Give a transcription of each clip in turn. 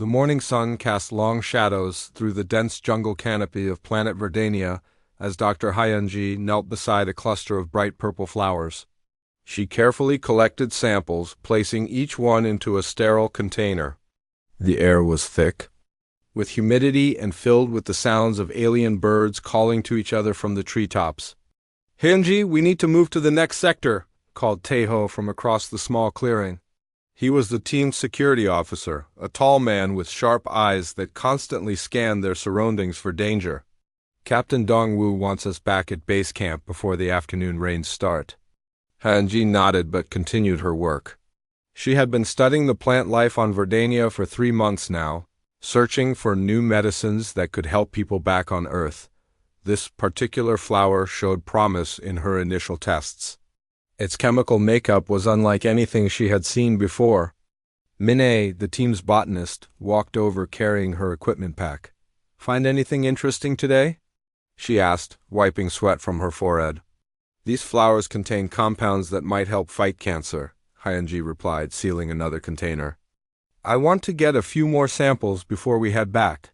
The morning sun cast long shadows through the dense jungle canopy of planet Verdania as Dr. Hyunji knelt beside a cluster of bright purple flowers. She carefully collected samples, placing each one into a sterile container. The air was thick, with humidity and filled with the sounds of alien birds calling to each other from the treetops. "Hyunji, we need to move to the next sector," called Taeho from across the small clearing. He was the team's security officer, a tall man with sharp eyes that constantly scanned their surroundings for danger. "Captain Dongwoo wants us back at base camp before the afternoon rains start." Hyunji nodded but continued her work. She had been studying the plant life on Verdania for 3 months now, searching for new medicines that could help people back on Earth. This particular flower showed promise in her initial tests. Its chemical makeup was unlike anything she had seen before. Min-ae, the team's botanist, walked over carrying her equipment pack. "Find anything interesting today?" she asked, wiping sweat from her forehead. "These flowers contain compounds that might help fight cancer," Hyunji replied, sealing another container. "I want to get a few more samples before we head back."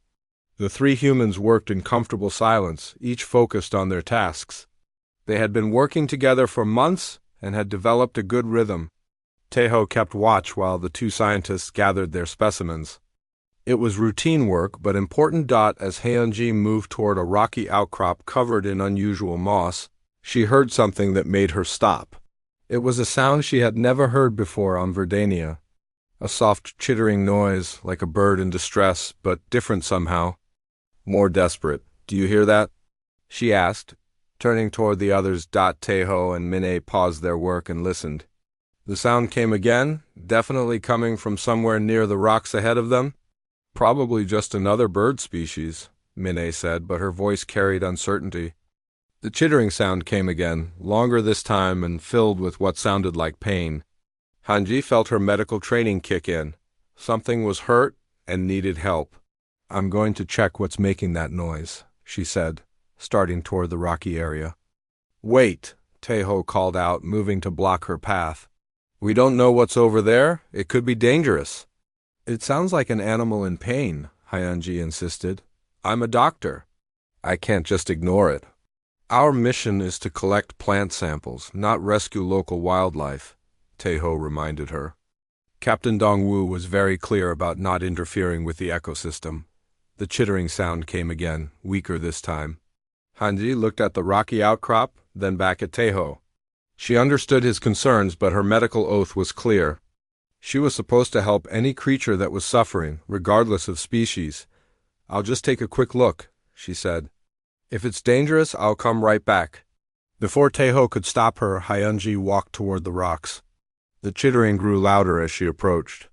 The 3 humans worked in comfortable silence, each focused on their tasks. They had been working together for months and had developed a good rhythm. Taeho kept watch while the 2 scientists gathered their specimens. It was routine work, but important. As Hyunji moved toward a rocky outcrop covered in unusual moss, she heard something that made her stop. It was a sound she had never heard before on Verdania. A soft chittering noise, like a bird in distress, but different somehow. More desperate. "Do you hear that?" she asked, turning toward the others. Taeho and Min-ae paused their work and listened. The sound came again, definitely coming from somewhere near the rocks ahead of them. "Probably just another bird species," Min-ae said, but her voice carried uncertainty. The chittering sound came again, longer this time and filled with what sounded like pain. Hyunji felt her medical training kick in. Something was hurt and needed help. "I'm going to check what's making that noise," she said, starting toward the rocky area. "Wait," Taeho called out, moving to block her path. "We don't know what's over there. It could be dangerous." "It sounds like an animal in pain," Hyunji insisted. "I'm a doctor. I can't just ignore it." "Our mission is to collect plant samples, not rescue local wildlife," Taeho reminded her. Captain Dongwoo was very clear about not interfering with the ecosystem. The chittering sound came again, weaker this time. Hyunji looked at the rocky outcrop, then back at Taeho. She understood his concerns, but her medical oath was clear. She was supposed to help any creature that was suffering, regardless of species. "I'll just take a quick look," she said. "If it's dangerous, I'll come right back." Before Taeho could stop her, Hyunji walked toward the rocks. The chittering grew louder as she approached.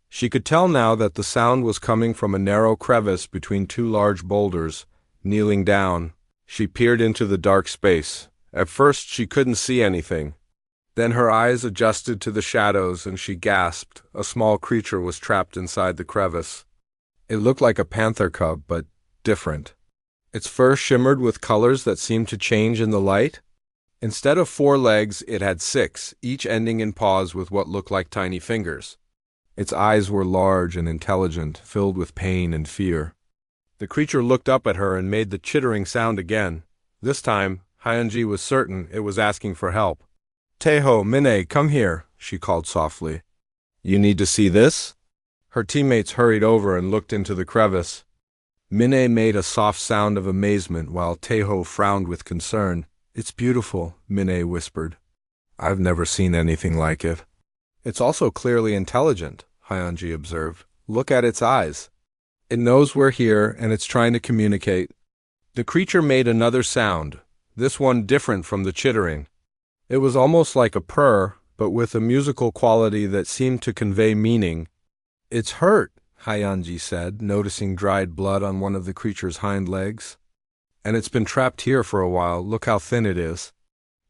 She could tell now that the sound was coming from a narrow crevice between 2 large boulders. Kneeling down, she peered into the dark space. At first she couldn't see anything. Then her eyes adjusted to the shadows and she gasped. A small creature was trapped inside the crevice. It looked like a panther cub, but different. Its fur shimmered with colors that seemed to change in the light. Instead of 4 legs, it had 6, each ending in paws with what looked like tiny fingers. Its eyes were large and intelligent, filled with pain and fear. The creature looked up at her and made the chittering sound again. This time, Hyunji was certain it was asking for help. "Taeho, Min-ae, come here," she called softly. "You need to see this?" Her teammates hurried over and looked into the crevice. Min-ae made a soft sound of amazement while Taeho frowned with concern. "It's beautiful," Min-ae whispered. "I've never seen anything like it." "It's also clearly intelligent," Hyunji observed. "Look at its eyes. It knows we're here and it's trying to communicate." The creature made another sound, this one different from the chittering. It was almost like a purr, but with a musical quality that seemed to convey meaning. "It's hurt," Hyunji said, noticing dried blood on one of the creature's hind legs. "And it's been trapped here for a while. Look how thin it is."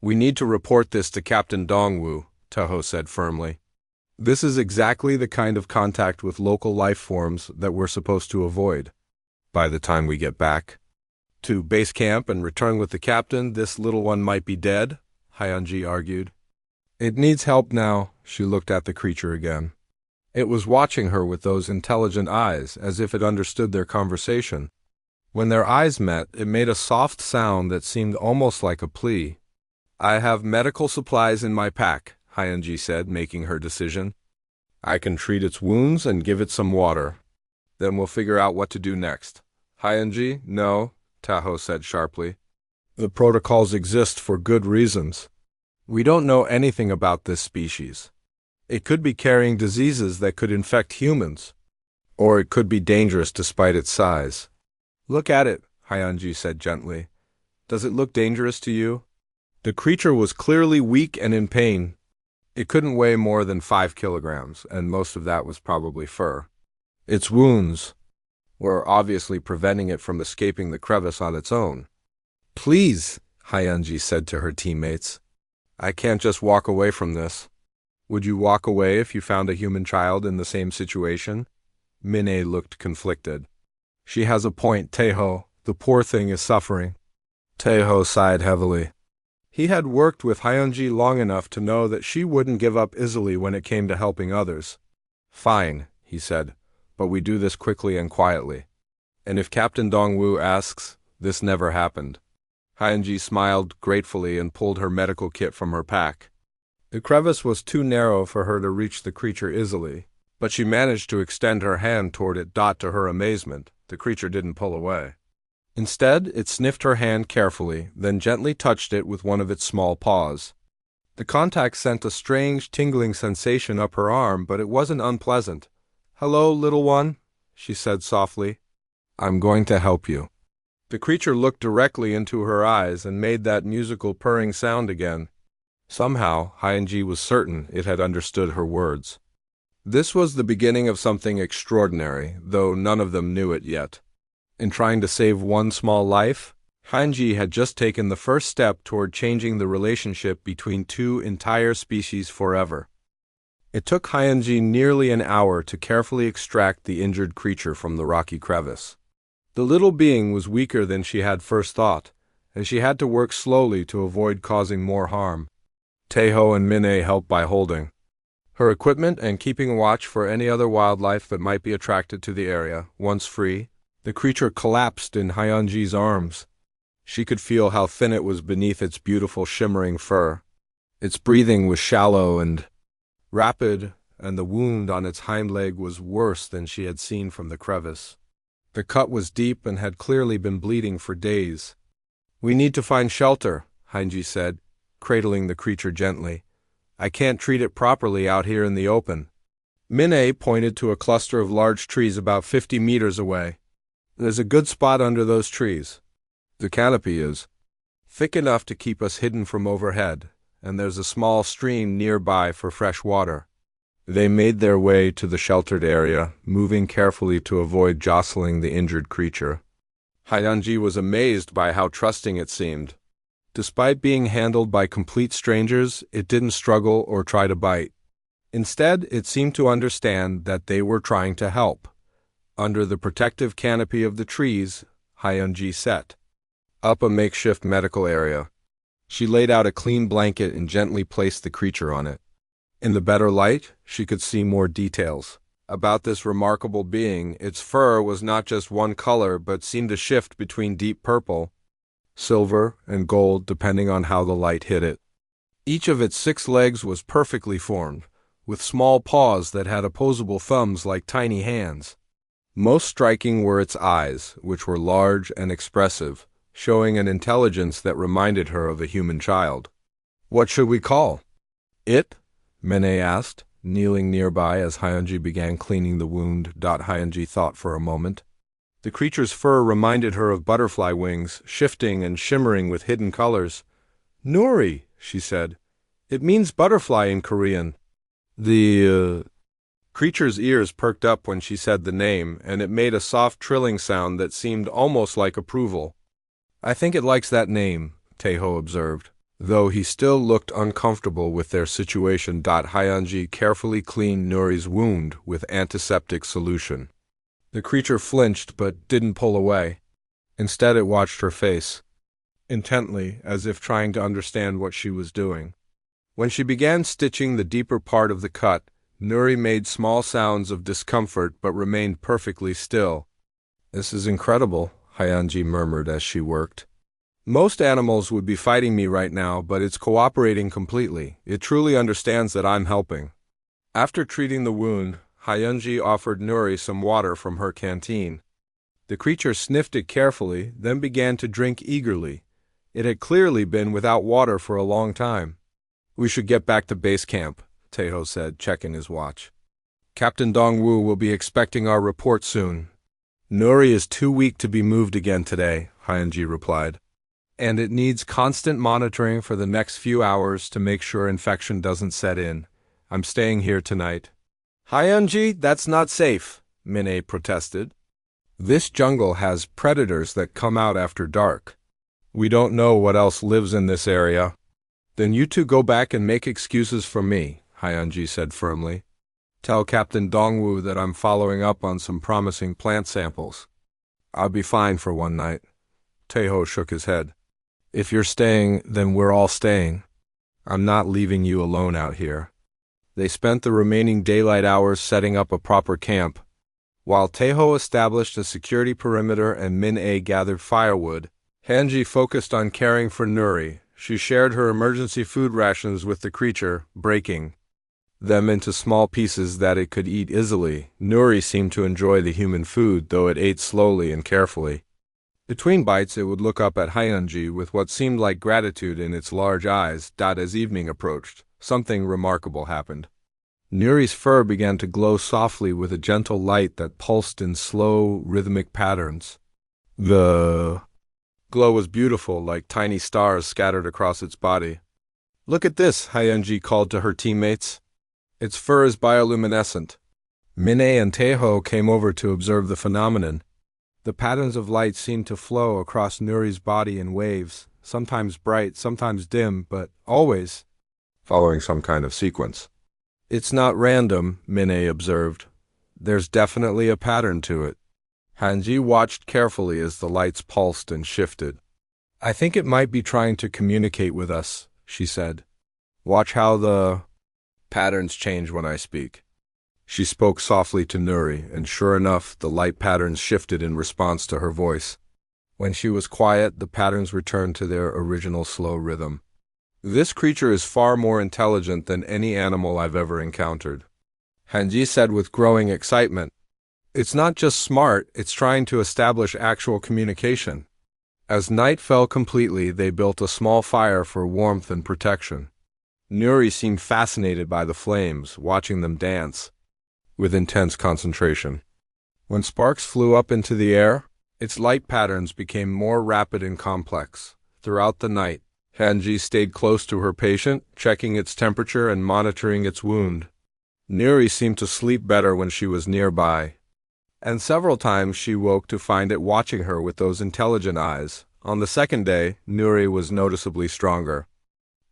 "We need to report this to Captain Dongwoo," Taeho said firmly. "This is exactly the kind of contact with local life forms that we're supposed to avoid. By the time we get back to base camp and return with the captain, this little one might be dead," Hyunji argued. "It needs help now." She looked at the creature again. It was watching her with those intelligent eyes, as if it understood their conversation. When their eyes met, it made a soft sound that seemed almost like a plea. "I have medical supplies in my pack," Hyunji said, making her decision. "I can treat its wounds and give it some water. Then we'll figure out what to do next." "Hyunji, no," Taho said sharply. "The protocols exist for good reasons. We don't know anything about this species. It could be carrying diseases that could infect humans, or it could be dangerous despite its size." "Look at it," Hyunji said gently. "Does it look dangerous to you?" The creature was clearly weak and in pain. It couldn't weigh more than 5 kilograms, and most of that was probably fur. Its wounds were obviously preventing it from escaping the crevice on its own. "Please," Hyunji said to her teammates. "I can't just walk away from this." "Would you walk away if you found a human child in the same situation?" Minnie looked conflicted. "She has a point, Taeho. The poor thing is suffering." Taeho sighed heavily. He had worked with Hyunji long enough to know that she wouldn't give up easily when it came to helping others. "Fine," he said, "but we do this quickly and quietly. And if Captain Dongwoo asks, this never happened." Hyunji smiled gratefully and pulled her medical kit from her pack. The crevice was too narrow for her to reach the creature easily, but she managed to extend her hand toward it. To her amazement, the creature didn't pull away. Instead, it sniffed her hand carefully, then gently touched it with one of its small paws. The contact sent a strange tingling sensation up her arm, but it wasn't unpleasant. "Hello, little one," she said softly. "I'm going to help you." The creature looked directly into her eyes and made that musical purring sound again. Somehow, Hyunji was certain it had understood her words. This was the beginning of something extraordinary, though none of them knew it yet. In trying to save one small life, Hyunji had just taken the first step toward changing the relationship between two entire species forever. It took Hyunji nearly an hour to carefully extract the injured creature from the rocky crevice. The little being was weaker than she had first thought, and she had to work slowly to avoid causing more harm. Taeho and Minnie helped by holding her equipment and keeping watch for any other wildlife that might be attracted to the area. Once free, the creature collapsed in Hyunji's arms. She could feel how thin it was beneath its beautiful shimmering fur. Its breathing was shallow and rapid, and the wound on its hind leg was worse than she had seen from the crevice. The cut was deep and had clearly been bleeding for days. "We need to find shelter," Hyunji said, cradling the creature gently. "I can't treat it properly out here in the open." Minnie pointed to a cluster of large trees about 50 meters away. "There's a good spot under those trees. The canopy is thick enough to keep us hidden from overhead, and there's a small stream nearby for fresh water." They made their way to the sheltered area, moving carefully to avoid jostling the injured creature. Hyunji was amazed by how trusting it seemed. Despite being handled by complete strangers, it didn't struggle or try to bite. Instead, it seemed to understand that they were trying to help. Under the protective canopy of the trees, Hyunji set up a makeshift medical area. She laid out a clean blanket and gently placed the creature on it. In the better light, she could see more details. About this remarkable being, its fur was not just one color but seemed to shift between deep purple, silver, and gold depending on how the light hit it. Each of its 6 legs was perfectly formed, with small paws that had opposable thumbs like tiny hands. Most striking were its eyes, which were large and expressive, showing an intelligence that reminded her of a human child. "What should we call it?" Minnie asked, kneeling nearby as Hyunji began cleaning the wound. Hyunji thought for a moment. The creature's fur reminded her of butterfly wings, shifting and shimmering with hidden colors. "Nuri," she said. "It means butterfly in Korean." The creature's ears perked up when she said the name, and it made a soft trilling sound that seemed almost like approval. "I think it likes that name," Taeho observed, though he still looked uncomfortable with their situation. Hyunji carefully cleaned Nuri's wound with antiseptic solution. The creature flinched but didn't pull away. Instead, it watched her face intently, as if trying to understand what she was doing. When she began stitching the deeper part of the cut, Nuri made small sounds of discomfort but remained perfectly still. "This is incredible," Hyanji murmured as she worked. "Most animals would be fighting me right now, but it's cooperating completely. It truly understands that I'm helping." After treating the wound, Hyanji offered Nuri some water from her canteen. The creature sniffed it carefully, then began to drink eagerly. It had clearly been without water for a long time. "We should get back to base camp," Taeho said, checking his watch. "Captain Dongwu will be expecting our report soon." "Nuri is too weak to be moved again today," Hyanji replied. "And it needs constant monitoring for the next few hours to make sure infection doesn't set in. I'm staying here tonight." "Hyanji, that's not safe," Min-A protested. "This jungle has predators that come out after dark. We don't know what else lives in this area." "Then you two go back and make excuses for me," Hyanji said firmly. "Tell Captain Dongwu that I'm following up on some promising plant samples." "I'll be fine for one night." Taeho shook his head. "If you're staying, then we're all staying. I'm not leaving you alone out here." They spent the remaining daylight hours setting up a proper camp. While Taeho established a security perimeter and Min-A gathered firewood, Hyanji focused on caring for Nuri. She shared her emergency food rations with the creature, breaking them into small pieces that it could eat easily. Nuri seemed to enjoy the human food, though it ate slowly and carefully. Between bites, it would look up at Hyanji with what seemed like gratitude in its large eyes. As evening approached, something remarkable happened. Nuri's fur began to glow softly with a gentle light that pulsed in slow, rhythmic patterns. The glow was beautiful, like tiny stars scattered across its body. "Look at this," Hyanji called to her teammates. "Its fur is bioluminescent." Min-A and Taeho came over to observe the phenomenon. The patterns of light seemed to flow across Nuri's body in waves, sometimes bright, sometimes dim, but always following some kind of sequence. "It's not random," Min-A observed. "There's definitely a pattern to it." Hyanji watched carefully as the lights pulsed and shifted. "I think it might be trying to communicate with us," she said. "Watch how the patterns change when I speak." She spoke softly to Nuri, and sure enough, the light patterns shifted in response to her voice. When she was quiet, the patterns returned to their original slow rhythm. "This creature is far more intelligent than any animal I've ever encountered," Hyanji said with growing excitement. "It's not just smart, it's trying to establish actual communication." As night fell completely, they built a small fire for warmth and protection. Nuri seemed fascinated by the flames, watching them dance with intense concentration. When sparks flew up into the air, its light patterns became more rapid and complex. Throughout the night, Hyanji stayed close to her patient, checking its temperature and monitoring its wound. Nuri seemed to sleep better when she was nearby, and several times she woke to find it watching her with those intelligent eyes. On the second day, Nuri was noticeably stronger.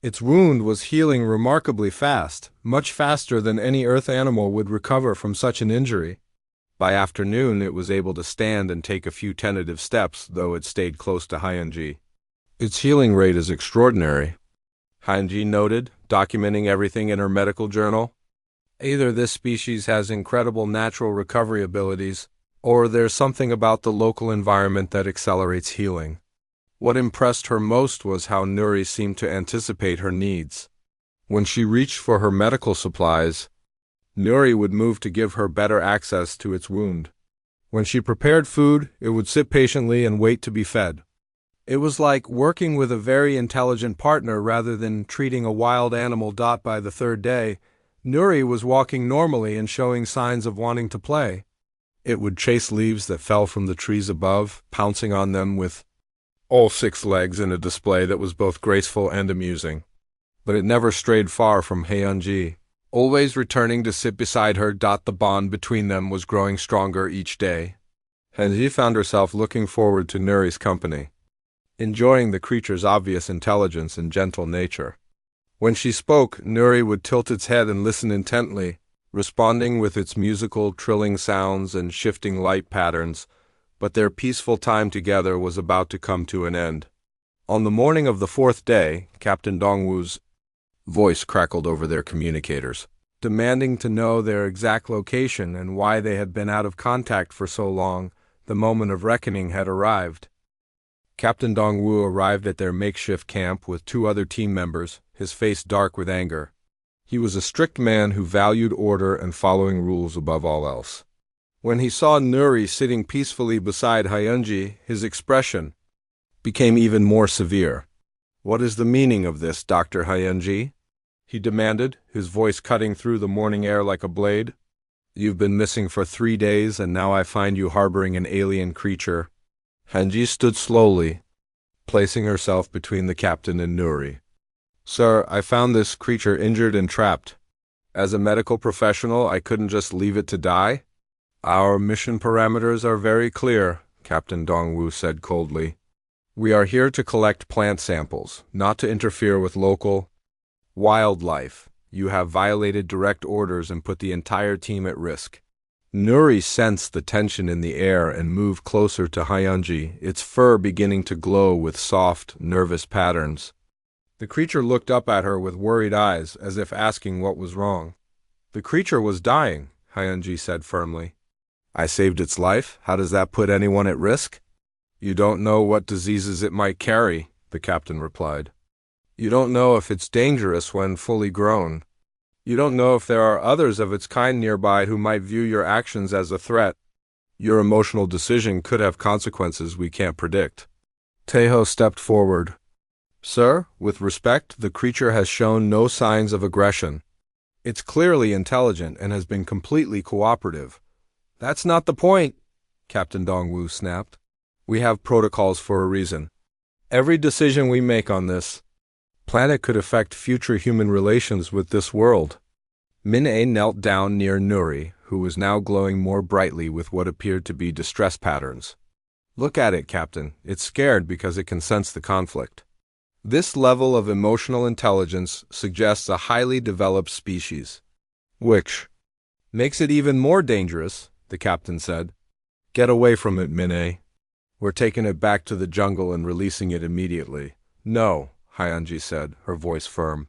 Its wound was healing remarkably fast, much faster than any earth animal would recover from such an injury. By afternoon, it was able to stand and take a few tentative steps, though it stayed close to Hyanji. "Its healing rate is extraordinary," Hyanji noted, documenting everything in her medical journal. "Either this species has incredible natural recovery abilities, or there's something about the local environment that accelerates healing." What impressed her most was how Nuri seemed to anticipate her needs. When she reached for her medical supplies, Nuri would move to give her better access to its wound. When she prepared food, it would sit patiently and wait to be fed. It was like working with a very intelligent partner rather than treating a wild animal. By the third day, Nuri was walking normally and showing signs of wanting to play. It would chase leaves that fell from the trees above, pouncing on them with all 6 legs in a display that was both graceful and amusing. But it never strayed far from Hyanji, always returning to sit beside her. The bond between them was growing stronger each day. Hyanji found herself looking forward to Nuri's company, enjoying the creature's obvious intelligence and gentle nature. When she spoke, Nuri would tilt its head and listen intently, responding with its musical, trilling sounds and shifting light patterns. But their peaceful time together was about to come to an end. On the morning of the 4th day, Captain Dongwu's voice crackled over their communicators. demanding to know their exact location and why they had been out of contact for so long. The moment of reckoning had arrived. Captain Dongwu arrived at their makeshift camp with 2 other team members, his face dark with anger. He was a strict man who valued order and following rules above all else. When he saw Nuri sitting peacefully beside Hyunji, his expression became even more severe. "What is the meaning of this, Dr. Hyunji?" he demanded, his voice cutting through the morning air like a blade. "You've been missing for 3 days, and now I find you harboring an alien creature." Hyunji stood slowly, placing herself between the captain and Nuri. "Sir, I found this creature injured and trapped. As a medical professional, I couldn't just leave it to die." "Our mission parameters are very clear," Captain Dongwu said coldly. "We are here to collect plant samples, not to interfere with local wildlife. You have violated direct orders and put the entire team at risk." Nuri sensed the tension in the air and moved closer to Hyunji, its fur beginning to glow with soft, nervous patterns. The creature looked up at her with worried eyes, as if asking what was wrong. "The creature was dying," Hyunji said firmly. "I saved its life. How does that put anyone at risk?" "You don't know what diseases it might carry," the captain replied. "You don't know if it's dangerous when fully grown. You don't know if there are others of its kind nearby who might view your actions as a threat. Your emotional decision could have consequences we can't predict." Taeho stepped forward. "Sir, with respect, the creature has shown no signs of aggression. It's clearly intelligent and has been completely cooperative." "That's not the point," Captain Dongwu snapped. "We have protocols for a reason. Every decision we make on this planet could affect future human relations with this world." Min-A knelt down near Nuri, who was now glowing more brightly with what appeared to be distress patterns. "Look at it, Captain. It's scared because it can sense the conflict. This level of emotional intelligence suggests a highly developed species, which makes it even more dangerous," the captain said. "Get away from it, Min-A. We're taking it back to the jungle and releasing it immediately." "No," Hyunji said, her voice firm.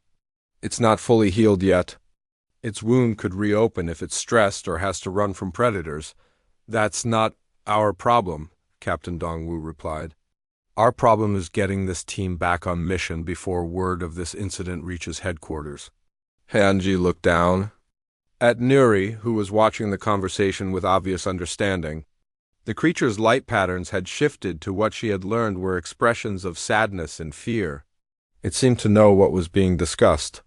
"It's not fully healed yet. Its wound could reopen if it's stressed or has to run from predators." "That's not our problem," Captain Dongwu replied. "Our problem is getting this team back on mission before word of this incident reaches headquarters." Hyunji looked down at Nuri, who was watching the conversation with obvious understanding. The creature's light patterns had shifted to what she had learned were expressions of sadness and fear. It seemed to know what was being discussed.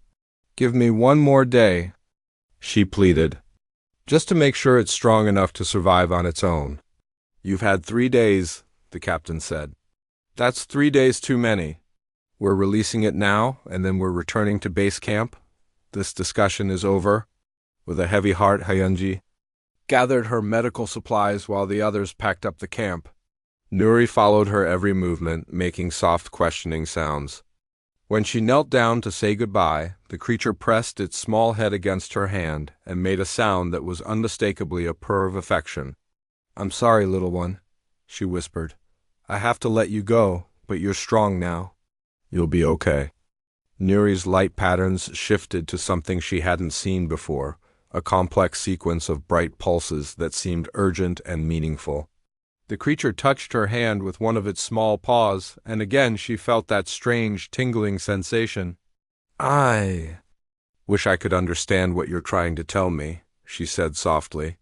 "Give me one more day," she pleaded, "just to make sure it's strong enough to survive on its own." "You've had 3 days," the captain said. "That's 3 days too many. We're releasing it now, and then we're returning to base camp. This discussion is over." With a heavy heart, Hyunji gathered her medical supplies while the others packed up the camp. Nuri followed her every movement, making soft questioning sounds. When she knelt down to say goodbye, the creature pressed its small head against her hand and made a sound that was unmistakably a purr of affection. "I'm sorry, little one," she whispered. "I have to let you go, but you're strong now. You'll be okay." Nuri's light patterns shifted to something she hadn't seen before, a complex sequence of bright pulses that seemed urgent and meaningful. The creature touched her hand with one of its small paws, and again she felt that strange, tingling sensation. "I wish I could understand what you're trying to tell me," she said softly.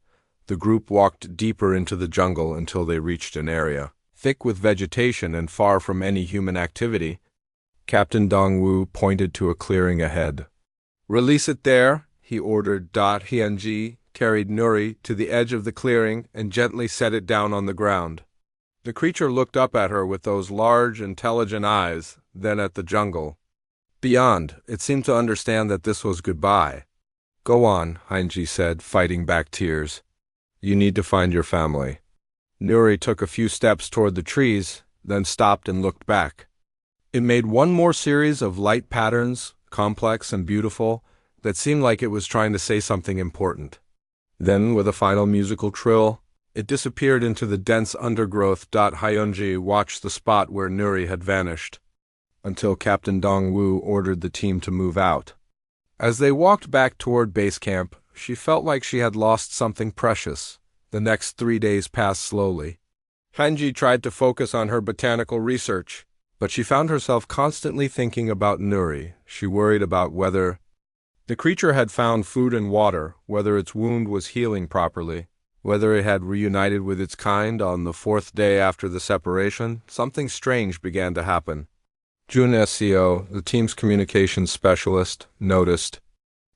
The group walked deeper into the jungle until they reached an area thick with vegetation and far from any human activity. Captain Dongwu pointed to a clearing ahead. "Release it there," he ordered. Hyunji carried Nuri to the edge of the clearing and gently set it down on the ground. The creature looked up at her with those large, intelligent eyes, then at the jungle. Beyond, it seemed to understand that this was goodbye. "Go on," Hyunji said, fighting back tears. "You need to find your family." Nuri took a few steps toward the trees, then stopped and looked back. It made one more series of light patterns, complex and beautiful, that seemed like it was trying to say something important. Then, with a final musical trill, it disappeared into the dense undergrowth. Hyunji watched the spot where Nuri had vanished, until Captain Dongwu ordered the team to move out. As they walked back toward base camp, she felt like she had lost something precious. The next 3 days passed slowly. Hanji tried to focus on her botanical research, but she found herself constantly thinking about Nuri. She worried about whether the creature had found food and water, whether its wound was healing properly, whether it had reunited with its kind on the 4th day after the separation. Something strange began to happen. Jun SCO, the team's communications specialist, noticed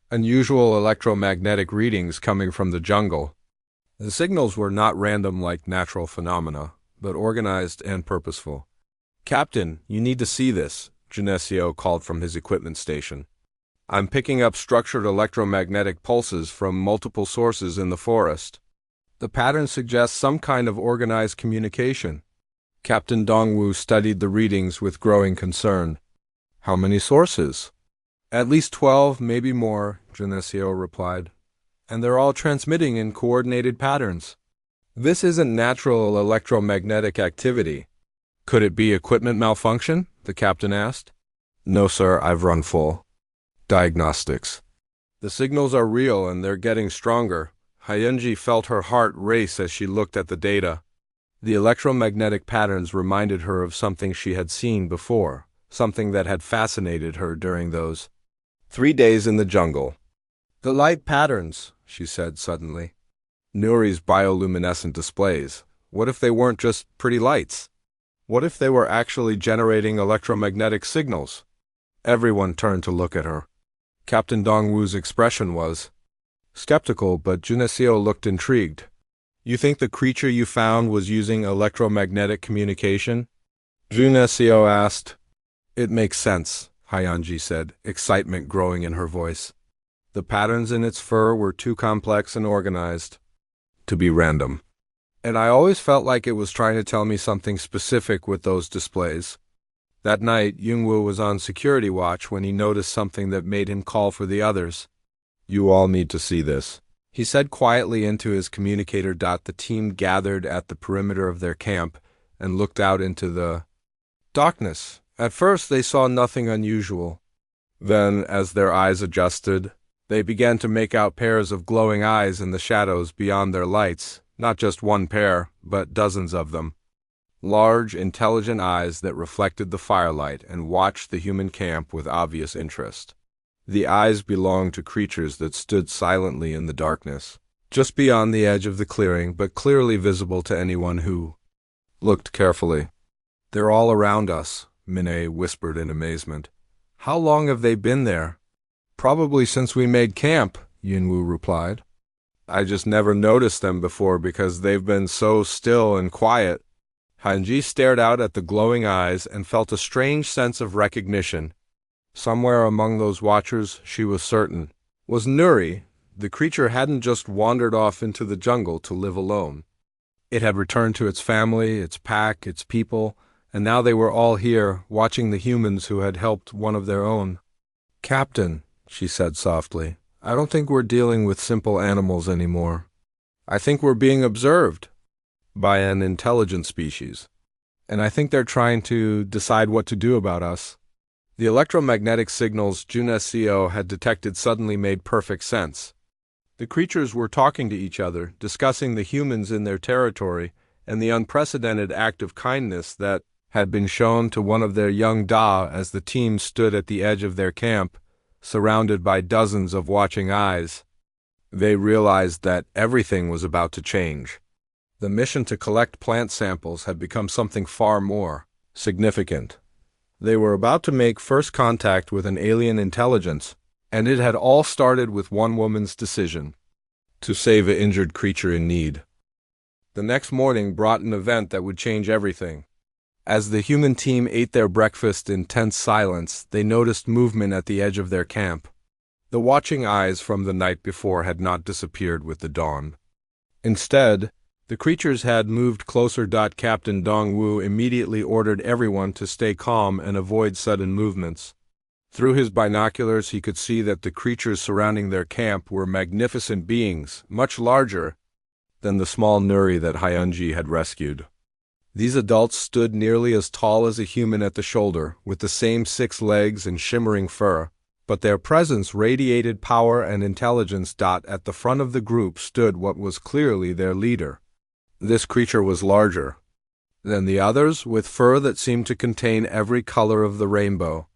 unusual electromagnetic readings coming from the jungle. The signals were not random like natural phenomena, but organized and purposeful. "Captain, you need to see this," Genesio called from his equipment station. "I'm picking up structured electromagnetic pulses from multiple sources in the forest. The pattern suggests some kind of organized communication." Captain Dongwu studied the readings with growing concern. "How many sources?" "At least 12, maybe more," Genesio replied. "And they're all transmitting in coordinated patterns. This isn't natural electromagnetic activity." "Could it be equipment malfunction?" the captain asked. "No, sir, I've run full diagnostics. The signals are real and they're getting stronger." Hyunji felt her heart race as she looked at the data. The electromagnetic patterns reminded her of something she had seen before, something that had fascinated her during those 3 days in the jungle. "The light patterns," she said suddenly. "Nuri's bioluminescent displays. What if they weren't just pretty lights? What if they were actually generating electromagnetic signals?" Everyone turned to look at her. Captain Dongwu's expression was skeptical, but Junesio looked intrigued. "You think the creature you found was using electromagnetic communication?" Junesio asked. "It makes sense," Hyanji said, excitement growing in her voice. "The patterns in its fur were too complex and organized to be random. And I always felt like it was trying to tell me something specific with those displays." That night, Yungwoo was on security watch when he noticed something that made him call for the others. "You all need to see this," he said quietly into his communicator. The team gathered at the perimeter of their camp and looked out into the darkness. At first, they saw nothing unusual. Then, as their eyes adjusted, they began to make out pairs of glowing eyes in the shadows beyond their lights. Not just one pair, but dozens of them. Large, intelligent eyes that reflected the firelight and watched the human camp with obvious interest. The eyes belonged to creatures that stood silently in the darkness, just beyond the edge of the clearing, but clearly visible to anyone who looked carefully. "They're all around us," Minnie whispered in amazement. "How long have they been there?" "Probably since we made camp," Yunwoo replied. "I just never noticed them before because they've been so still and quiet." Hanji stared out at the glowing eyes and felt a strange sense of recognition. Somewhere among those watchers, she was certain, was Nuri. The creature hadn't just wandered off into the jungle to live alone. It had returned to its family, its pack, its people, and now they were all here, watching the humans who had helped one of their own. "Captain," she said softly, "I don't think we're dealing with simple animals anymore. I think we're being observed by an intelligent species. And I think they're trying to decide what to do about us." The electromagnetic signals Junesio had detected suddenly made perfect sense. The creatures were talking to each other, discussing the humans in their territory and the unprecedented act of kindness that had been shown to one of their young Da as the team stood at the edge of their camp, surrounded by dozens of watching eyes. They realized that everything was about to change. The mission to collect plant samples had become something far more significant. They were about to make first contact with an alien intelligence, and it had all started with one woman's decision to save an injured creature in need. The next morning brought an event that would change everything. As the human team ate their breakfast in tense silence, they noticed movement at the edge of their camp. The watching eyes from the night before had not disappeared with the dawn. Instead, the creatures had moved closer. Captain Dongwu immediately ordered everyone to stay calm and avoid sudden movements. Through his binoculars, he could see that the creatures surrounding their camp were magnificent beings, much larger than the small Nuri that Hyunji had rescued. These adults stood nearly as tall as a human at the shoulder, with the same 6 legs and shimmering fur, but their presence radiated power and intelligence. At the front of the group stood what was clearly their leader. This creature was larger than the others, with fur that seemed to contain every color of the rainbow.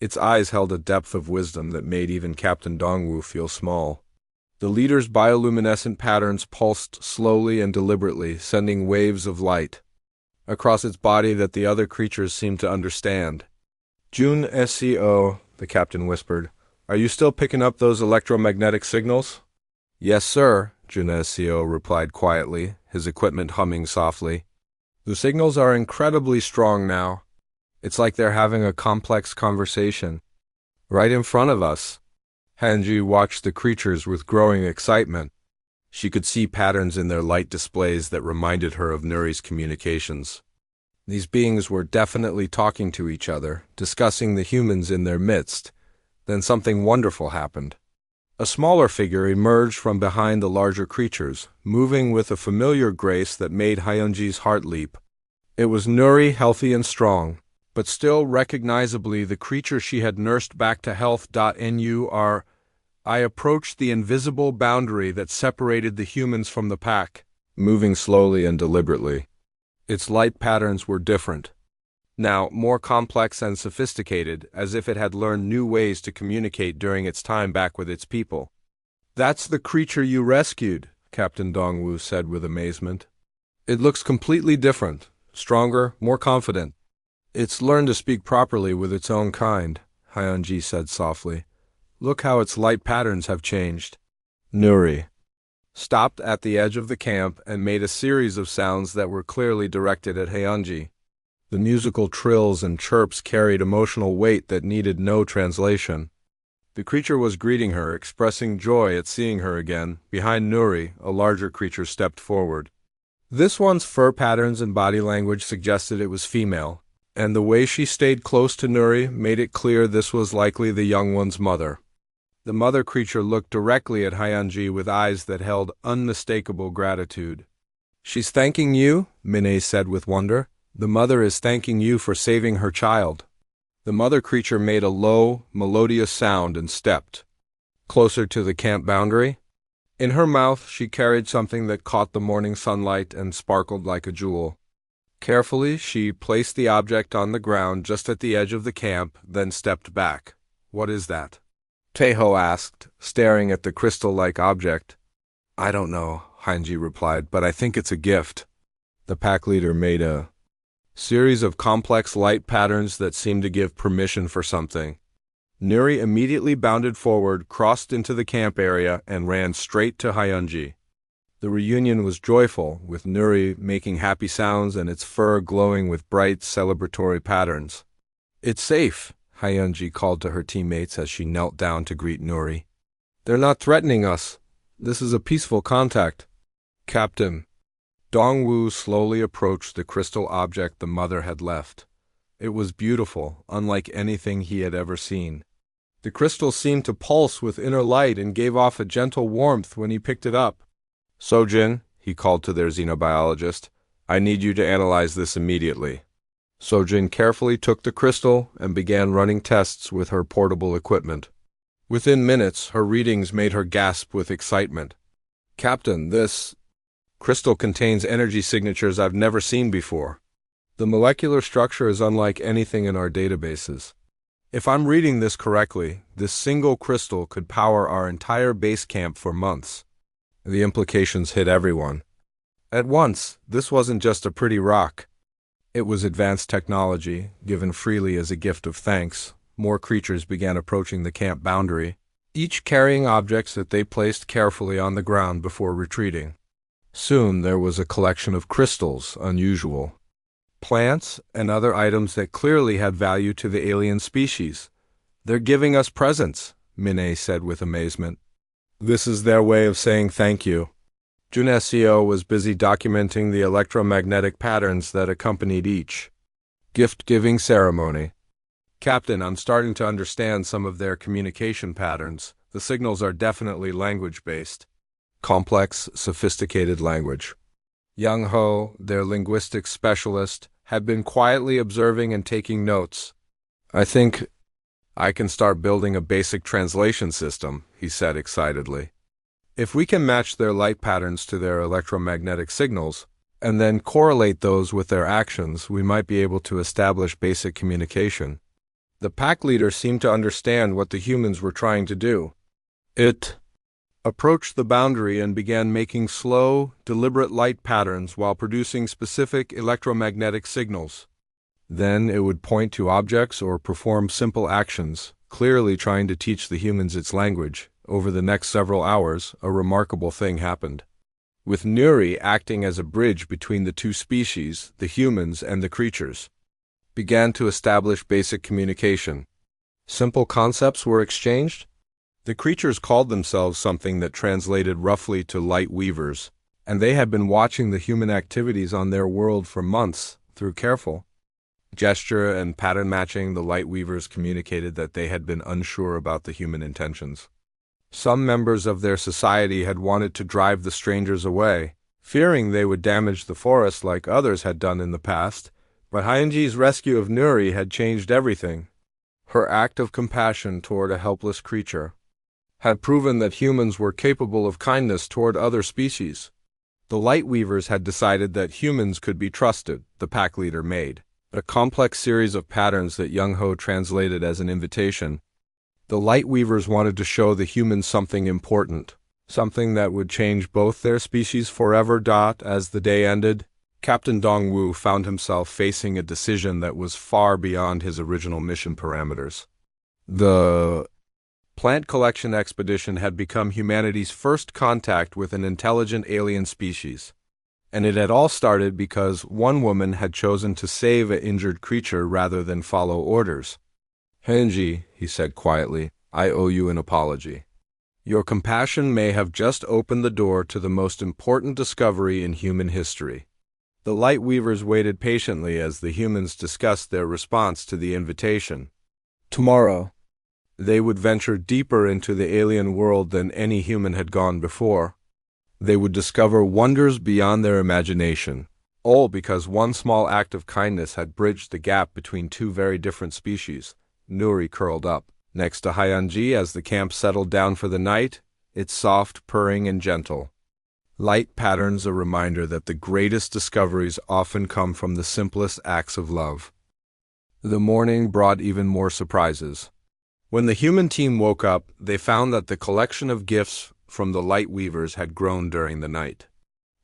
Its eyes held a depth of wisdom that made even Captain Dongwu feel small. The leader's bioluminescent patterns pulsed slowly and deliberately, sending waves of light across its body that the other creatures seemed to understand. "Jun SCO," the captain whispered. "Are you still picking up those electromagnetic signals?" "Yes, sir," Jun SCO replied quietly, his equipment humming softly. "The signals are incredibly strong now. It's like they're having a complex conversation right in front of us." Hanji watched the creatures with growing excitement. She could see patterns in their light displays that reminded her of Nuri's communications. These beings were definitely talking to each other, discussing the humans in their midst. Then something wonderful happened. A smaller figure emerged from behind the larger creatures, moving with a familiar grace that made Hyunji's heart leap. It was Nuri, healthy and strong, but still recognizably the creature she had nursed back to health. I approached the invisible boundary that separated the humans from the pack, moving slowly and deliberately. Its light patterns were different, now more complex and sophisticated, as if it had learned new ways to communicate during its time back with its people. "That's the creature you rescued," Captain Dongwu said with amazement. "It looks completely different, stronger, more confident. It's learned to speak properly with its own kind," Hyunji said softly. "Look how its light patterns have changed." Nuri stopped at the edge of the camp and made a series of sounds that were clearly directed at Hyunji. The musical trills and chirps carried emotional weight that needed no translation. The creature was greeting her, expressing joy at seeing her again. Behind Nuri, a larger creature stepped forward. This one's fur patterns and body language suggested it was female, and the way she stayed close to Nuri made it clear this was likely the young one's mother. The mother creature looked directly at Hyunji with eyes that held unmistakable gratitude. "She's thanking you," Minnie said with wonder. "The mother is thanking you for saving her child." The mother creature made a low, melodious sound and stepped closer to the camp boundary. In her mouth, she carried something that caught the morning sunlight and sparkled like a jewel. Carefully, she placed the object on the ground just at the edge of the camp, then stepped back. "What is that?" Taeho asked, staring at the crystal-like object. "I don't know," Hanji replied, "but I think it's a gift." The pack leader made a series of complex light patterns that seemed to give permission for something. Nuri immediately bounded forward, crossed into the camp area, and ran straight to Hyunji. The reunion was joyful, with Nuri making happy sounds and its fur glowing with bright, celebratory patterns. "It's safe," Hyunji called to her teammates as she knelt down to greet Nuri. "They're not threatening us. This is a peaceful contact." Captain Dongwu slowly approached the crystal object the mother had left. It was beautiful, unlike anything he had ever seen. The crystal seemed to pulse with inner light and gave off a gentle warmth when he picked it up. "Sojin," he called to their xenobiologist, "I need you to analyze this immediately." Sojin carefully took the crystal and began running tests with her portable equipment. Within minutes, her readings made her gasp with excitement. "Captain, this crystal contains energy signatures I've never seen before. The molecular structure is unlike anything in our databases. If I'm reading this correctly, this single crystal could power our entire base camp for months." The implications hit everyone. At once, this wasn't just a pretty rock. It was advanced technology, given freely as a gift of thanks. More creatures began approaching the camp boundary, each carrying objects that they placed carefully on the ground before retreating. Soon there was a collection of crystals, unusual plants, and other items that clearly had value to the alien species. "They're giving us presents," Minnie said with amazement. "This is their way of saying thank you." Junesio was busy documenting the electromagnetic patterns that accompanied each gift-giving ceremony. "Captain, I'm starting to understand some of their communication patterns. The signals are definitely language-based. Complex, sophisticated language." Young Ho, their linguistics specialist, had been quietly observing and taking notes. "I think I can start building a basic translation system, he said excitedly. If we can match their light patterns to their electromagnetic signals, and then correlate those with their actions, we might be able to establish basic communication. The pack leader seemed to understand what the humans were trying to do. It approached the boundary and began making slow, deliberate light patterns while producing specific electromagnetic signals. Then it would point to objects or perform simple actions, clearly trying to teach the humans its language. Over the next several hours, a remarkable thing happened. With Nuri acting as a bridge between the two species, the humans and the creatures, began to establish basic communication. Simple concepts were exchanged. The creatures called themselves something that translated roughly to light weavers, and they had been watching the human activities on their world for months. Through careful gesture and pattern matching, the light weavers communicated that they had been unsure about the human intentions. Some members of their society had wanted to drive the strangers away, fearing they would damage the forest like others had done in the past, but Hyenji's rescue of Nuri had changed everything. Her act of compassion toward a helpless creature had proven that humans were capable of kindness toward other species. The light weavers had decided that humans could be trusted, the pack leader made a complex series of patterns that Young Ho translated as an invitation. The light weavers wanted to show the humans something important, something that would change both their species forever. As the day ended, Captain Dongwu found himself facing a decision that was far beyond his original mission parameters. The plant collection expedition had become humanity's first contact with an intelligent alien species, and it had all started because one woman had chosen to save an injured creature rather than follow orders. "Hyenji," he said quietly, "I owe you an apology. Your compassion may have just opened the door to the most important discovery in human history." The light weavers waited patiently as the humans discussed their response to the invitation. Tomorrow, they would venture deeper into the alien world than any human had gone before. They would discover wonders beyond their imagination, all because one small act of kindness had bridged the gap between two very different species. Nuri curled up next to Hyenji as the camp settled down for the night, its soft, purring, and gentle. Light patterns a reminder that the greatest discoveries often come from the simplest acts of love. The morning brought even more surprises. When the human team woke up, they found that the collection of gifts from the light weavers had grown during the night.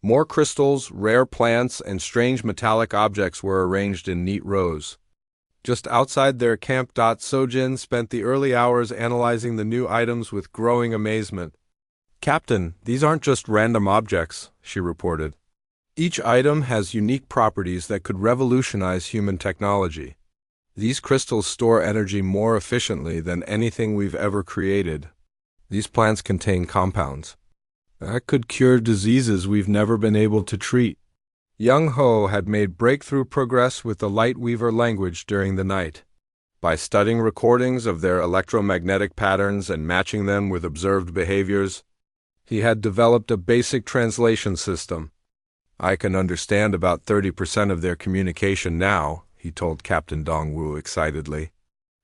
More crystals, rare plants, and strange metallic objects were arranged in neat rows. Just outside their camp, Sojin spent the early hours analyzing the new items with growing amazement. "Captain, these aren't just random objects," she reported. "Each item has unique properties that could revolutionize human technology. These crystals store energy more efficiently than anything we've ever created. These plants contain compounds that could cure diseases we've never been able to treat." Young Ho had made breakthrough progress with the light weaver language during the night. By studying recordings of their electromagnetic patterns and matching them with observed behaviors, he had developed a basic translation system. "I can understand about 30% of their communication now," he told Captain Dongwu excitedly.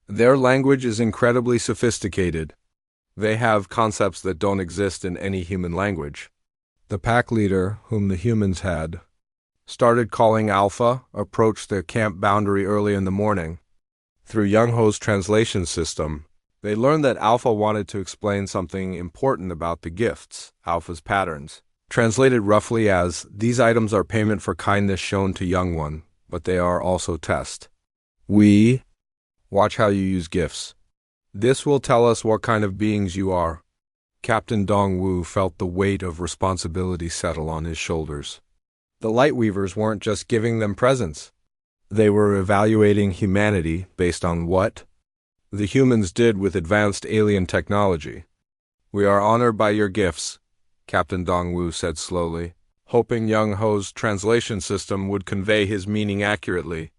"Their language is incredibly sophisticated. They have concepts that don't exist in any human language." The pack leader, whom the humans had started calling Alpha, approached their camp boundary early in the morning. Through Young Ho's translation system, they learned that Alpha wanted to explain something important about the gifts, Alpha's patterns. Translated roughly as, "These items are payment for kindness shown to Young One, but they are also test. Watch how you use gifts. This will tell us what kind of beings you are." Captain Dongwu felt the weight of responsibility settle on his shoulders. The light weavers weren't just giving them presents. They were evaluating humanity based on what the humans did with advanced alien technology. "We are honored by your gifts," Captain Dongwu said slowly, hoping Young Ho's translation system would convey his meaning accurately.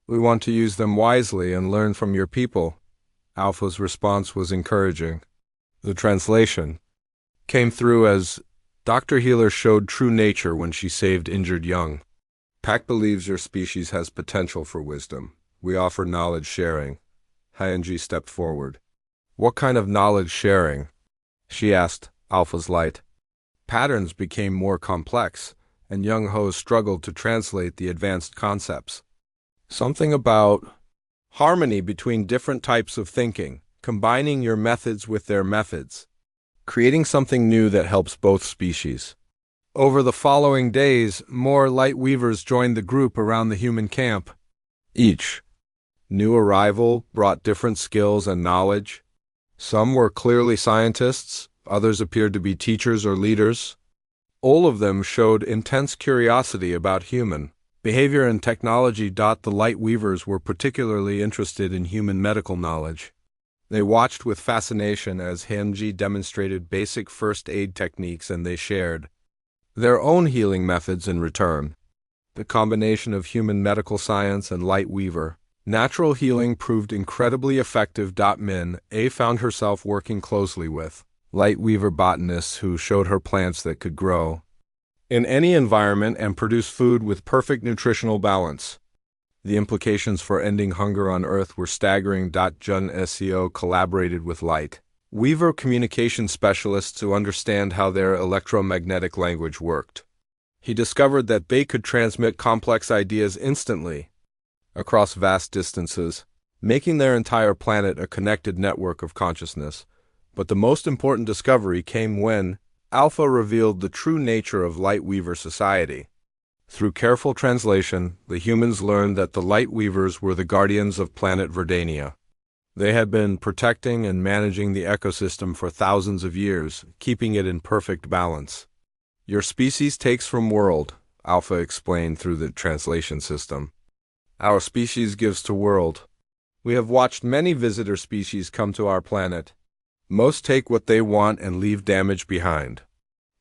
"We want to use them wisely and learn from your people." Alpha's response was encouraging. The translation came through as, "Dr. Healer showed true nature when she saved injured young. Pack believes your species has potential for wisdom. We offer knowledge sharing. Hyunji stepped forward. What kind of knowledge sharing? She asked Alpha's light. Patterns became more complex, and Young Ho struggled to translate the advanced concepts. Something about harmony between different types of thinking, combining your methods with their methods, creating something new that helps both species. Over the following days, more light weavers joined the group around the human camp. Each new arrival brought different skills and knowledge. Some were clearly scientists, others appeared to be teachers or leaders. All of them showed intense curiosity about human behavior and technology. The light weavers were particularly interested in human medical knowledge. They watched with fascination as Hyunji demonstrated basic first aid techniques, and they shared their own healing methods in return. The combination of human medical science and light weaver natural healing proved incredibly effective. Min-A found herself working closely with light weaver botanists who showed her plants that could grow in any environment and produce food with perfect nutritional balance. The implications for ending hunger on Earth were staggering. Jun Seo collaborated with light weaver communication specialists to understand how their electromagnetic language worked. He discovered that they could transmit complex ideas instantly across vast distances, making their entire planet a connected network of consciousness. But the most important discovery came when Alpha revealed the true nature of light weaver society. Through careful translation, the humans learned that the light weavers were the guardians of planet Verdania. They had been protecting and managing the ecosystem for thousands of years, keeping it in perfect balance. Your species takes from world, Alpha explained through the translation system. Our species gives to world. We have watched many visitor species come to our planet. Most take what they want and leave damage behind.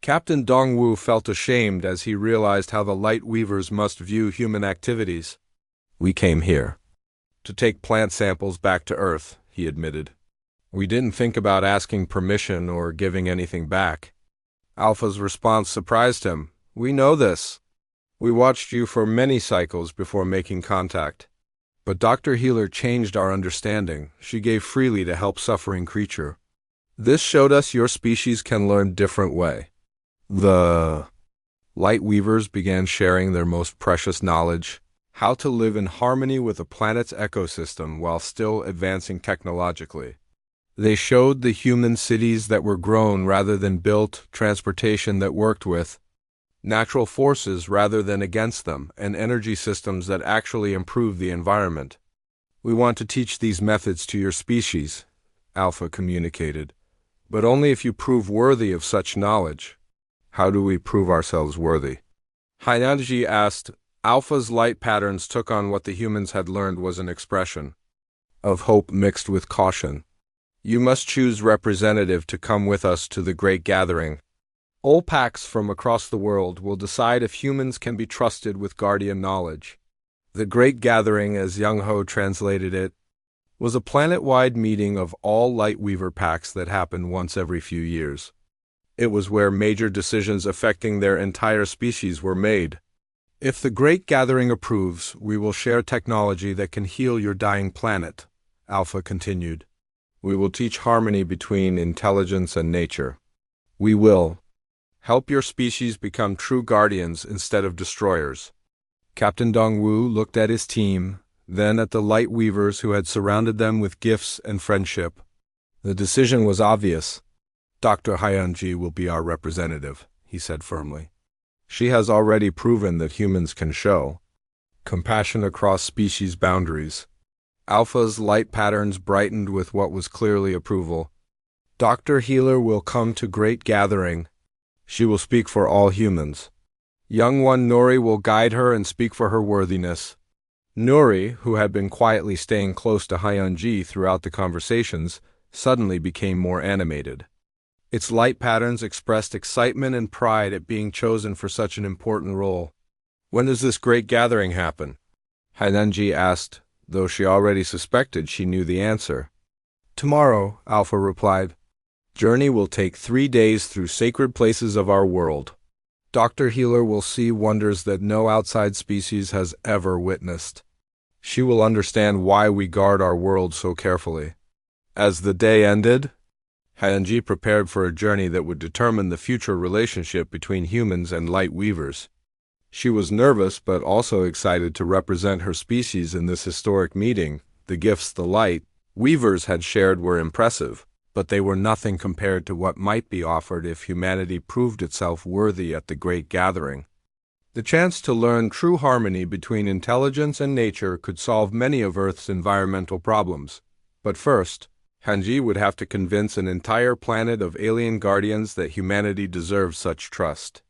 Captain Dongwu felt ashamed as he realized how the light weavers must view human activities. We came here to take plant samples back to Earth, he admitted. We didn't think about asking permission or giving anything back. Alpha's response surprised him. We know this. We watched you for many cycles before making contact. But Dr. Healer changed our understanding. She gave freely to help suffering creature. This showed us your species can learn different way. The light weavers began sharing their most precious knowledge, how to live in harmony with the planet's ecosystem while still advancing technologically. They showed the human cities that were grown rather than built, transportation that worked with natural forces rather than against them, and energy systems that actually improve the environment. We want to teach these methods to your species, Alpha communicated, but only if you prove worthy of such knowledge. How do we prove ourselves worthy? Hyunji asked. Alpha's light patterns took on what the humans had learned was an expression of hope mixed with caution. You must choose representative to come with us to the Great Gathering. All packs from across the world will decide if humans can be trusted with guardian knowledge. The Great Gathering, as Young Ho translated it, was a planet-wide meeting of all light weaver packs that happened once every few years. It was where major decisions affecting their entire species were made. If the Great Gathering approves, we will share technology that can heal your dying planet, Alpha continued. We will teach harmony between intelligence and nature. We will help your species become true guardians instead of destroyers. Captain Dongwu looked at his team, then at the light weavers who had surrounded them with gifts and friendship. The decision was obvious. Dr. Hyunji will be our representative, he said firmly. She has already proven that humans can show compassion across species boundaries. Alpha's light patterns brightened with what was clearly approval. Dr. Healer will come to Great Gathering. She will speak for all humans. Young one Nori will guide her and speak for her worthiness. Nori, who had been quietly staying close to Hyunji throughout the conversations, suddenly became more animated. Its light patterns expressed excitement and pride at being chosen for such an important role. When does this Great Gathering happen? Hyunji asked, though she already suspected she knew the answer. Tomorrow, Alpha replied. Journey will take 3 days through sacred places of our world. Dr. Healer will see wonders that no outside species has ever witnessed. She will understand why we guard our world so carefully. As the day ended, Hyunji prepared for a journey that would determine the future relationship between humans and light weavers. She was nervous but also excited to represent her species in this historic meeting. The gifts the light weavers had shared were impressive, but they were nothing compared to what might be offered if humanity proved itself worthy at the Great Gathering. The chance to learn true harmony between intelligence and nature could solve many of Earth's environmental problems. But first, Hanji would have to convince an entire planet of alien guardians that humanity deserves such trust.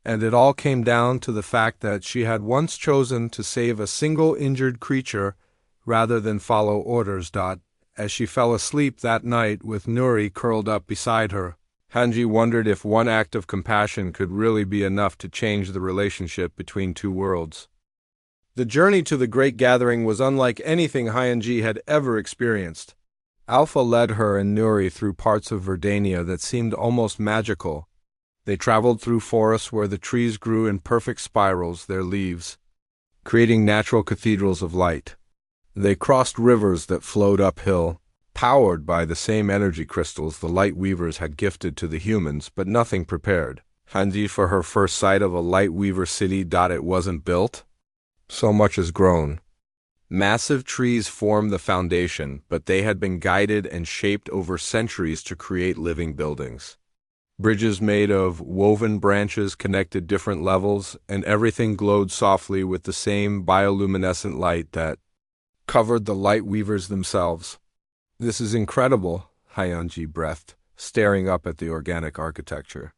And it all came down to the fact that she had once chosen to save a single injured creature rather than follow orders. As she fell asleep that night with Nuri curled up beside her, Hanji wondered if one act of compassion could really be enough to change the relationship between two worlds. The journey to the Great Gathering was unlike anything Hyunji had ever experienced. Alpha led her and Nuri through parts of Verdania that seemed almost magical. They traveled through forests where the trees grew in perfect spirals, their leaves creating natural cathedrals of light. They crossed rivers that flowed uphill, powered by the same energy crystals the light weavers had gifted to the humans, but nothing prepared Hanji for her first sight of a light weaver city. It wasn't built. So much has grown. Massive trees formed the foundation, but they had been guided and shaped over centuries to create living buildings. Bridges made of woven branches connected different levels, and everything glowed softly with the same bioluminescent light that covered the light weavers themselves. "This is incredible," Hyunji breathed, staring up at the organic architecture.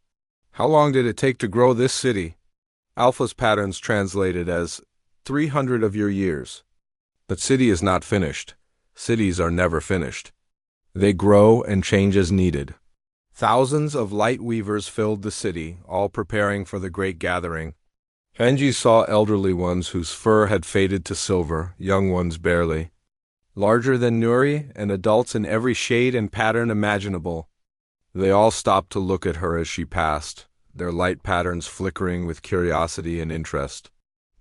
"How long did it take to grow this city?" Alpha's patterns translated as 300 of your years. But city is not finished. Cities are never finished. They grow and change as needed. Thousands of light weavers filled the city, all preparing for the Great Gathering. Hanji saw elderly ones whose fur had faded to silver, young ones barely. Larger than Nuri, and adults in every shade and pattern imaginable. They all stopped to look at her as she passed, their light patterns flickering with curiosity and interest.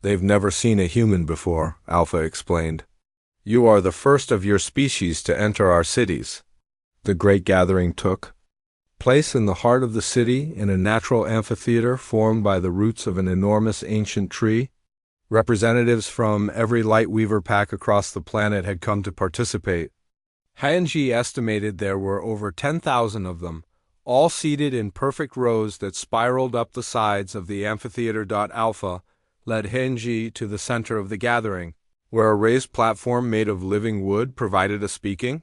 "They've never seen a human before," Alpha explained. "You are the first of your species to enter our cities." The Great Gathering took place in the heart of the city in a natural amphitheater formed by the roots of an enormous ancient tree. Representatives from every light weaver pack across the planet had come to participate. Hyunji estimated there were over 10,000 of them, all seated in perfect rows that spiraled up the sides of the amphitheater. Alpha led Hyunji to the center of the gathering, where a raised platform made of living wood provided a speaking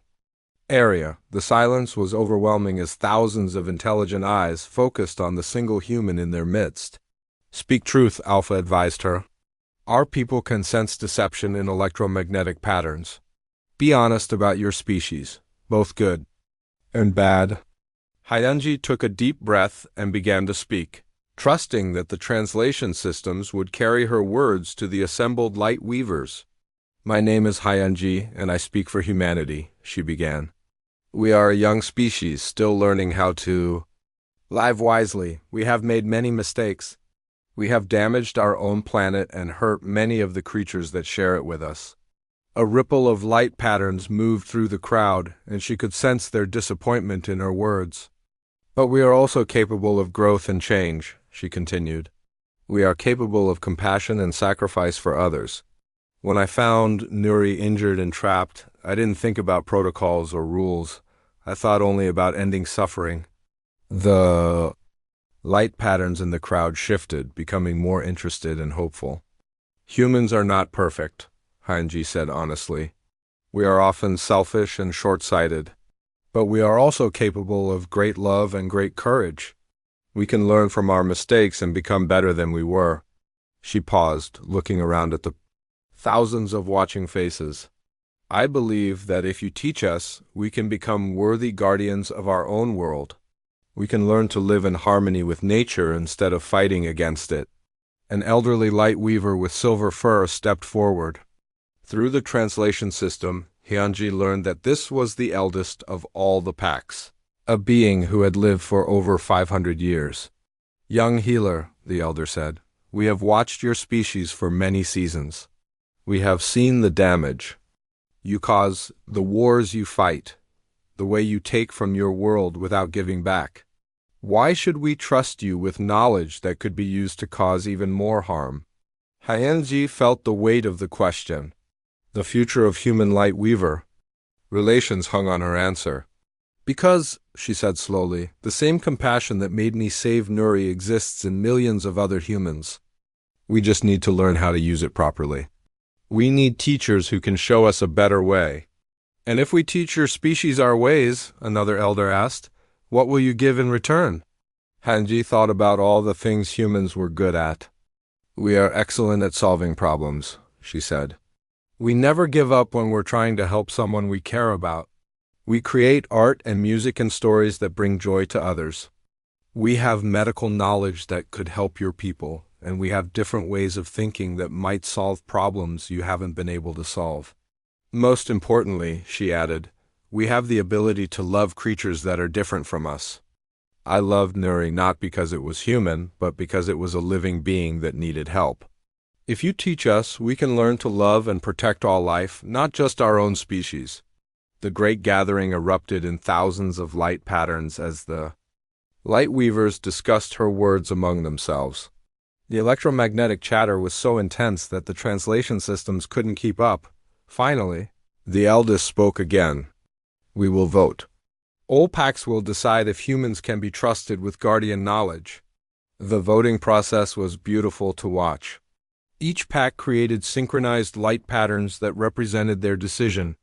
area. The silence was overwhelming as thousands of intelligent eyes focused on the single human in their midst. "Speak truth," Alpha advised her. "Our people can sense deception in electromagnetic patterns. Be honest about your species, both good and bad." Hyunji took a deep breath and began to speak, trusting that the translation systems would carry her words to the assembled light weavers. "My name is Hyunji, and I speak for humanity," she began. "We are a young species, still learning how to live wisely. We have made many mistakes. We have damaged our own planet and hurt many of the creatures that share it with us." A ripple of light patterns moved through the crowd, and she could sense their disappointment in her words. "But we are also capable of growth and change," she continued. "We are capable of compassion and sacrifice for others. When I found Nuri injured and trapped, I didn't think about protocols or rules. I thought only about ending suffering." The light patterns in the crowd shifted, becoming more interested and hopeful. "Humans are not perfect," Hanji said honestly. "We are often selfish and short-sighted. But we are also capable of great love and great courage. We can learn from our mistakes and become better than we were." She paused, looking around at the thousands of watching faces. "I believe that if you teach us, we can become worthy guardians of our own world. We can learn to live in harmony with nature instead of fighting against it." An elderly light weaver with silver fur stepped forward. Through the translation system, Hyunji learned that this was the eldest of all the packs, a being who had lived for over 500 years. "Young healer," the elder said, "we have watched your species for many seasons. We have seen the damage you cause, the wars you fight, the way you take from your world without giving back. Why should we trust you with knowledge that could be used to cause even more harm? Hyenji felt the weight of the question. The future of human light weaver relations hung on her answer. Because, she said slowly, the same compassion that made me save Nuri exists in millions of other humans. We just need to learn how to use it properly. We need teachers who can show us a better way. And if we teach your species our ways, another elder asked, what will you give in return? Hanji thought about all the things humans were good at. We are excellent at solving problems, she said. We never give up when we're trying to help someone we care about. We create art and music and stories that bring joy to others. We have medical knowledge that could help your people, and we have different ways of thinking that might solve problems you haven't been able to solve. Most importantly, she added, we have the ability to love creatures that are different from us. I loved Nuri not because it was human, but because it was a living being that needed help. If you teach us, we can learn to love and protect all life, not just our own species. The great gathering erupted in thousands of light patterns as the light weavers discussed her words among themselves. The electromagnetic chatter was so intense that the translation systems couldn't keep up. Finally, the eldest spoke again. We will vote. All packs will decide if humans can be trusted with guardian knowledge. The voting process was beautiful to watch. Each pack created synchronized light patterns that represented their decision.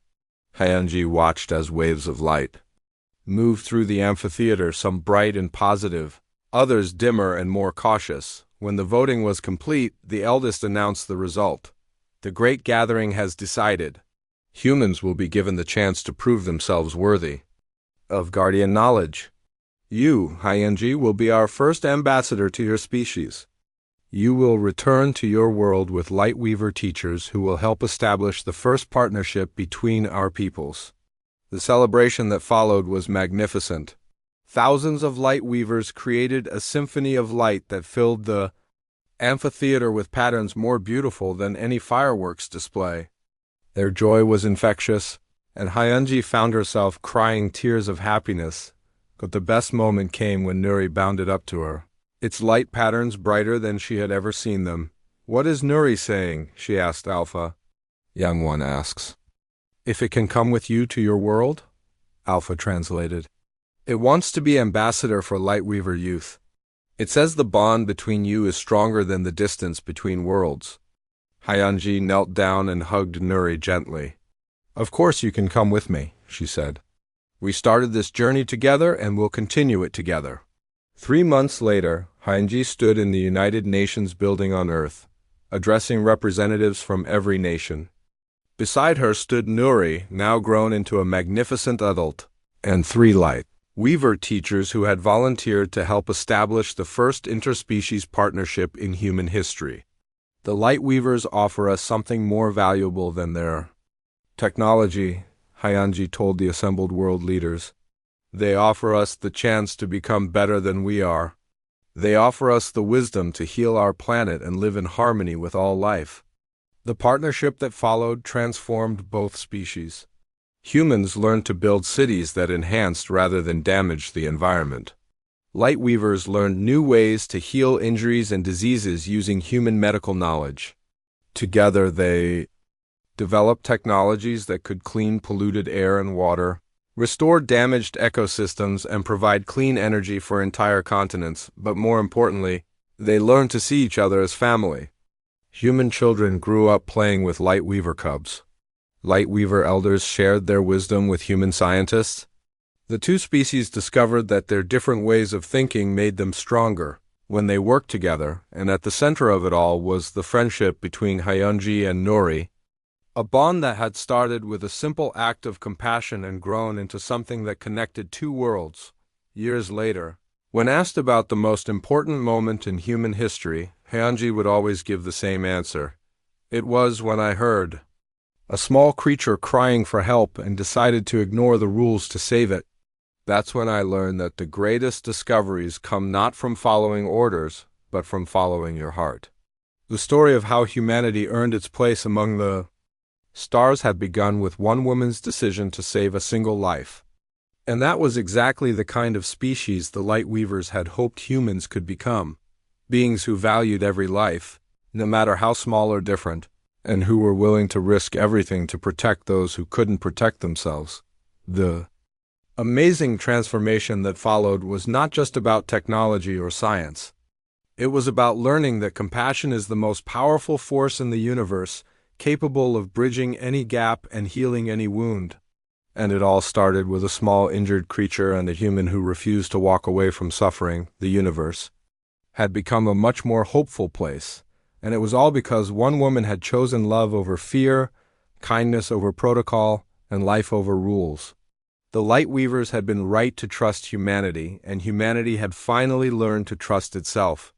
Hyenji watched as waves of light moved through the amphitheater, some bright and positive, others dimmer and more cautious. When the voting was complete, the eldest announced the result. The great gathering has decided. Humans will be given the chance to prove themselves worthy of guardian knowledge. You, Hyenji, will be our first ambassador to your species. You will return to your world with Lightweaver teachers who will help establish the first partnership between our peoples. The celebration that followed was magnificent. Thousands of Lightweavers created a symphony of light that filled the amphitheater with patterns more beautiful than any fireworks display. Their joy was infectious, and Hyenji found herself crying tears of happiness. But the best moment came when Nuri bounded up to her, its light patterns brighter than she had ever seen them. What is Nuri saying? She asked Alpha. Young one asks. If it can come with you to your world? Alpha translated. It wants to be ambassador for Lightweaver youth. It says the bond between you is stronger than the distance between worlds. Hyenji knelt down and hugged Nuri gently. Of course you can come with me, she said. We started this journey together and will continue it together. 3 months later, Hyenji stood in the United Nations building on Earth, addressing representatives from every nation. Beside her stood Nuri, now grown into a magnificent adult, and 3 light weaver teachers who had volunteered to help establish the first interspecies partnership in human history. The light weavers offer us something more valuable than their technology, Hyenji told the assembled world leaders. They offer us the chance to become better than we are. They offer us the wisdom to heal our planet and live in harmony with all life. The partnership that followed transformed both species. Humans learned to build cities that enhanced rather than damaged the environment. Lightweavers learned new ways to heal injuries and diseases using human medical knowledge. Together they developed technologies that could clean polluted air and water, restore damaged ecosystems, and provide clean energy for entire continents, but more importantly, they learned to see each other as family. Human children grew up playing with Lightweaver cubs. Lightweaver elders shared their wisdom with human scientists. The 2 species discovered that their different ways of thinking made them stronger when they worked together, and at the center of it all was the friendship between Hyenji and Nuri, a bond that had started with a simple act of compassion and grown into something that connected 2 worlds. Years later, when asked about the most important moment in human history, Hyenji would always give the same answer. It was when I heard a small creature crying for help and decided to ignore the rules to save it. That's when I learned that the greatest discoveries come not from following orders, but from following your heart. The story of how humanity earned its place among the stars had begun with one woman's decision to save a single life. And that was exactly the kind of species the Lightweavers had hoped humans could become. Beings who valued every life, no matter how small or different, and who were willing to risk everything to protect those who couldn't protect themselves. The amazing transformation that followed was not just about technology or science. It was about learning that compassion is the most powerful force in the universe, capable of bridging any gap and healing any wound. And it all started with a small injured creature and a human who refused to walk away from suffering. The universe had become a much more hopeful place, and it was all because one woman had chosen love over fear, kindness over protocol, and life over rules. The Lightweavers had been right to trust humanity, and humanity had finally learned to trust itself.